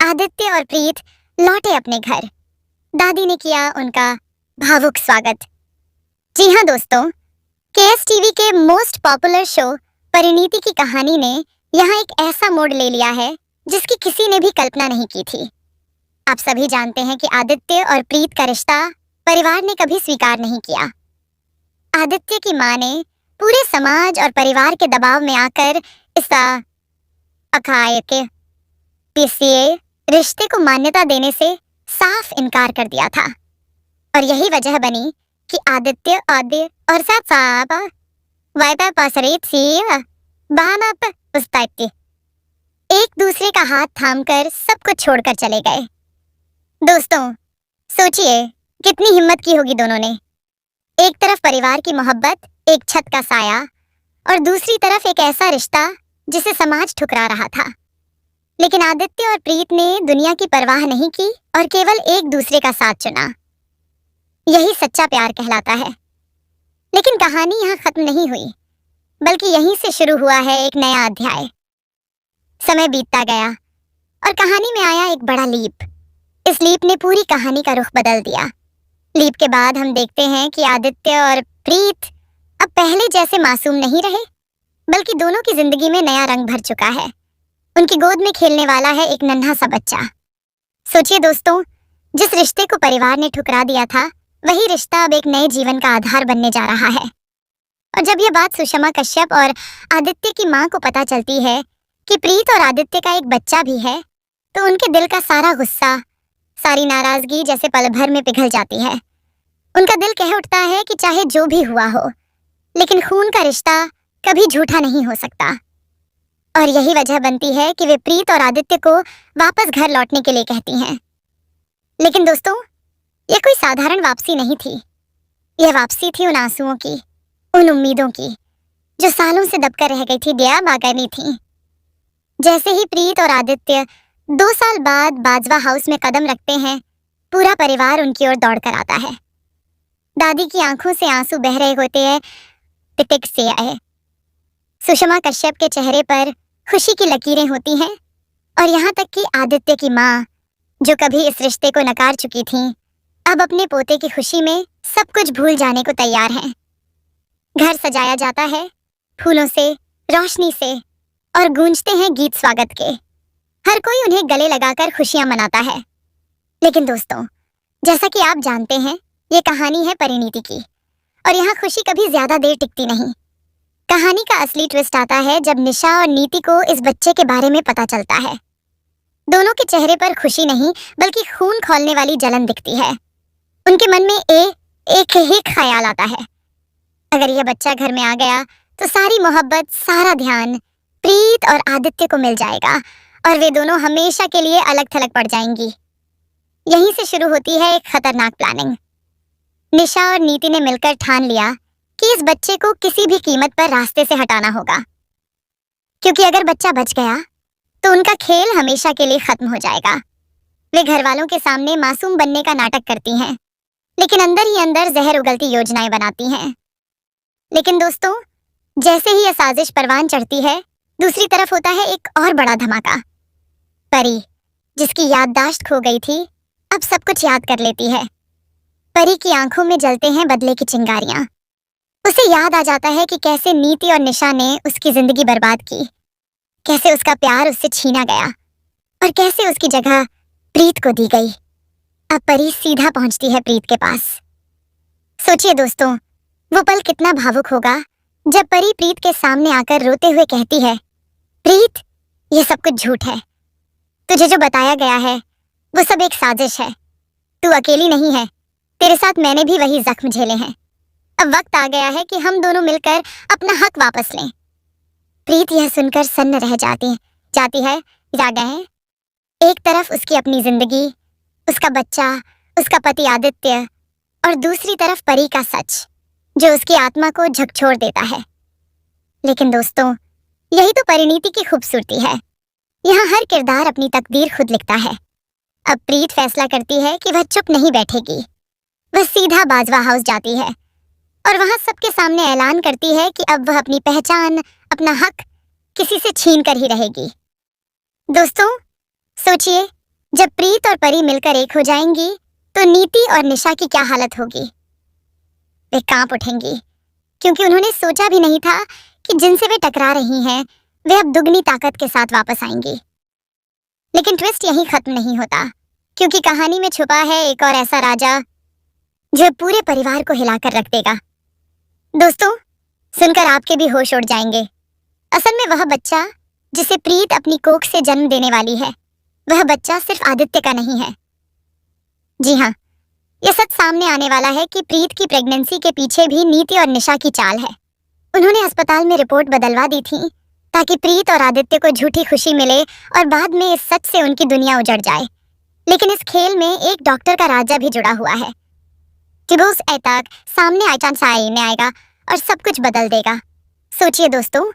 आदित्य और प्रीत लौटे अपने घर। दादी ने किया उनका भावुक स्वागत। जी हाँ दोस्तों, केएस टीवी के मोस्ट पॉपुलर शो परिणीति की कहानी ने यहाँ एक ऐसा मोड़ ले लिया है जिसकी किसी ने भी कल्पना नहीं की थी। आप सभी जानते हैं कि आदित्य और प्रीत का रिश्ता परिवार ने कभी स्वीकार नहीं किया। आदित्य की माँ ने पूरे समाज और परिवार के दबाव में आकर इस अखाए के पीसीए रिश्ते को मान्यता देने से साफ इनकार कर दिया था और यही वजह बनी कि आदित्य और साहब वायदा पासरेत सी बानप उस्ताइती एक दूसरे का हाथ थामकर सब कुछ छोड़कर चले गए। दोस्तों सोचिए कितनी हिम्मत की होगी दोनों ने। एक तरफ परिवार की मोहब्बत, एक छत का साया, और दूसरी तरफ एक ऐसा रिश्ता जिसे समाज ठुकरा रहा था। लेकिन आदित्य और प्रीत ने दुनिया की परवाह नहीं की और केवल एक दूसरे का साथ चुना। यही सच्चा प्यार कहलाता है। लेकिन कहानी यहाँ खत्म नहीं हुई, बल्कि यहीं से शुरू हुआ है एक नया अध्याय। समय बीतता गया और कहानी में आया एक बड़ा लीप। इस लीप ने पूरी कहानी का रुख बदल दिया। लीप के बाद हम देखते हैं कि आदित्य और प्रीत अब पहले जैसे मासूम नहीं रहे, बल्कि दोनों की जिंदगी में नया रंग भर चुका है। उनकी गोद में खेलने वाला है एक नन्हा सा बच्चा। सोचिए दोस्तों, जिस रिश्ते को परिवार ने ठुकरा दिया था, वही रिश्ता अब एक नए जीवन का आधार बनने जा रहा है। और जब यह बात सुषमा कश्यप और आदित्य की माँ को पता चलती है कि प्रीत और आदित्य का एक बच्चा भी है, तो उनके दिल का सारा गुस्सा, सारी नाराजगी जैसे पल भर में पिघल जाती है। उनका दिल कह उठता है कि चाहे जो भी हुआ हो, लेकिन खून का रिश्ता कभी झूठा नहीं हो सकता। और यही वजह बनती है कि वे प्रीत और आदित्य को वापस घर लौटने के लिए कहती हैं। लेकिन दोस्तों, यह कोई साधारण वापसी नहीं थी। यह वापसी थी उन आंसुओं की, उन उम्मीदों की जो सालों से दबकर रह गई थी, दिया बागनी थी। जैसे ही प्रीत और आदित्य 2 साल बाद बाजवा हाउस में कदम रखते हैं, पूरा परिवार उनकी ओर दौड़कर आता है। दादी की आंखों से आंसू बह रहे होते हैं, टिक से आए। सुषमा कश्यप के चेहरे पर खुशी की लकीरें होती हैं, और यहाँ तक कि आदित्य की माँ, जो कभी इस रिश्ते को नकार चुकी थी, अब अपने पोते की खुशी में सब कुछ भूल जाने को तैयार हैं। घर सजाया जाता है फूलों से, रोशनी से, और गूंजते हैं गीत स्वागत के। हर कोई उन्हें गले लगाकर खुशियां मनाता है। लेकिन दोस्तों, जैसा कि आप जानते हैं, ये कहानी है परिणीति की, और यहाँ खुशी कभी ज्यादा देर टिकती नहीं। कहानी का असली ट्विस्ट आता है जब निशा और नीति को इस बच्चे के बारे में पता चलता है। दोनों के चेहरे पर खुशी नहीं, बल्कि खून खौलने वाली जलन दिखती है। उनके मन में एक ही ख्याल आता है, अगर यह बच्चा घर में आ गया तो सारी मोहब्बत, सारा ध्यान प्रीत और आदित्य को मिल जाएगा और वे दोनों हमेशा के लिए अलग थलग पड़ जाएंगी। यहीं से शुरू होती है एक खतरनाक प्लानिंग। निशा और नीति ने मिलकर ठान लिया कि इस बच्चे को किसी भी कीमत पर रास्ते से हटाना होगा, क्योंकि अगर बच्चा बच गया तो उनका खेल हमेशा के लिए खत्म हो जाएगा। वे घर वालों के सामने मासूम बनने का नाटक करती हैं, लेकिन अंदर ही अंदर जहर उगलती योजनाएं बनाती हैं। लेकिन दोस्तों, जैसे ही यह साजिश परवान चढ़ती है, दूसरी तरफ होता है एक और बड़ा धमाका। परी, जिसकी याददाश्त खो गई थी, अब सब कुछ याद कर लेती है। परी की आंखों में जलते हैं बदले की चिंगारियां। उसे याद आ जाता है कि कैसे नीति और निशा ने उसकी जिंदगी बर्बाद की, कैसे उसका प्यार उससे छीना गया और कैसे उसकी जगह प्रीत को दी गई। अब परी सीधा पहुंचती है प्रीत के पास। सोचिए दोस्तों, वो पल कितना भावुक होगा जब परी प्रीत के सामने आकर रोते हुए कहती है, प्रीत, ये सब कुछ झूठ है। तुझे जो बताया गया है वो सब एक साजिश है। तू अकेली नहीं है, तेरे साथ मैंने भी वही जख्म झेले हैं। अब वक्त आ गया है कि हम दोनों मिलकर अपना हक वापस लें। प्रीत यह सुनकर सन्न रह जाती है। जा गए। एक तरफ उसकी अपनी जिंदगी, उसका बच्चा, उसका पति आदित्य, और दूसरी तरफ परी का सच, जो उसकी आत्मा को झकझोर देता है। लेकिन दोस्तों, यही तो परिणीति की खूबसूरती है। यहाँ हर किरदार अपनी तकदीर खुद लिखता है। अब प्रीत फैसला करती है कि वह चुप नहीं बैठेगी। वह सीधा बाजवा हाउस जाती है और वहां सबके सामने ऐलान करती है कि अब वह अपनी पहचान, अपना हक किसी से छीन कर ही रहेगी। दोस्तों सोचिए, जब प्रीत और परी मिलकर एक हो जाएंगी तो नीति और निशा की क्या हालत होगी। वे कांप उठेंगी, क्योंकि उन्होंने सोचा भी नहीं था कि जिनसे वे टकरा रही हैं वे अब दुगनी ताकत के साथ वापस आएंगी। लेकिन ट्विस्ट यहीं खत्म नहीं होता, क्योंकि कहानी में छुपा है एक और ऐसा राजा जो पूरे परिवार को हिलाकर रख देगा। दोस्तों, सुनकर आपके भी होश उड़ जाएंगे। असल में वह बच्चा जिसे प्रीत अपनी कोख से जन्म देने वाली है, वह बच्चा सिर्फ आदित्य का नहीं है। जी हाँ, यह सच सामने आने वाला है कि प्रीत की प्रेगनेंसी के पीछे भी नीति और निशा की चाल है। उन्होंने अस्पताल में रिपोर्ट बदलवा दी थी ताकि प्रीत और आदित्य को झूठी खुशी मिले और बाद में इस सच से उनकी दुनिया उजड़ जाए। लेकिन इस खेल में एक डॉक्टर का राजा भी जुड़ा हुआ है। टिबोस एतक सामने आईचांसाई में आएगा और सब कुछ बदल देगा। सोचिए दोस्तों,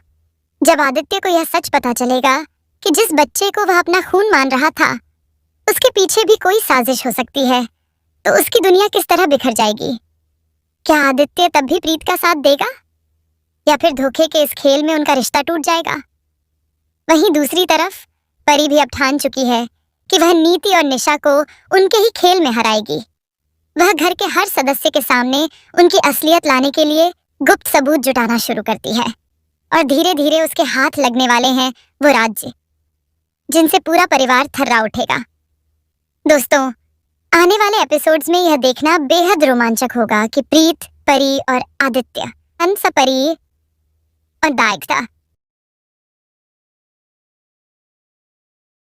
जब आदित्य को यह सच पता चलेगा कि जिस बच्चे को वह अपना खून मान रहा था उसके पीछे भी कोई साजिश हो सकती है, तो उसकी दुनिया किस तरह बिखर जाएगी। क्या आदित्य तब भी प्रीत का साथ देगा, या फिर धोखे के इस खेल में उनका रिश्ता टूट जाएगा। वहीं दूसरी तरफ परी भी अब ठान चुकी है कि वह नीति और निशा को उनके ही खेल में हराएगी। वह घर के हर सदस्य के सामने उनकी असलियत लाने के लिए गुप्त सबूत जुटाना शुरू करती है, और धीरे धीरे उसके हाथ लगने वाले हैं वो राज्य जिनसे पूरा परिवार थर्रा उठेगा। दोस्तों, आने वाले एपिसोड्स में यह देखना बेहद रोमांचक होगा कि प्रीत, परी और आदित्य, हंस, परी और दायकता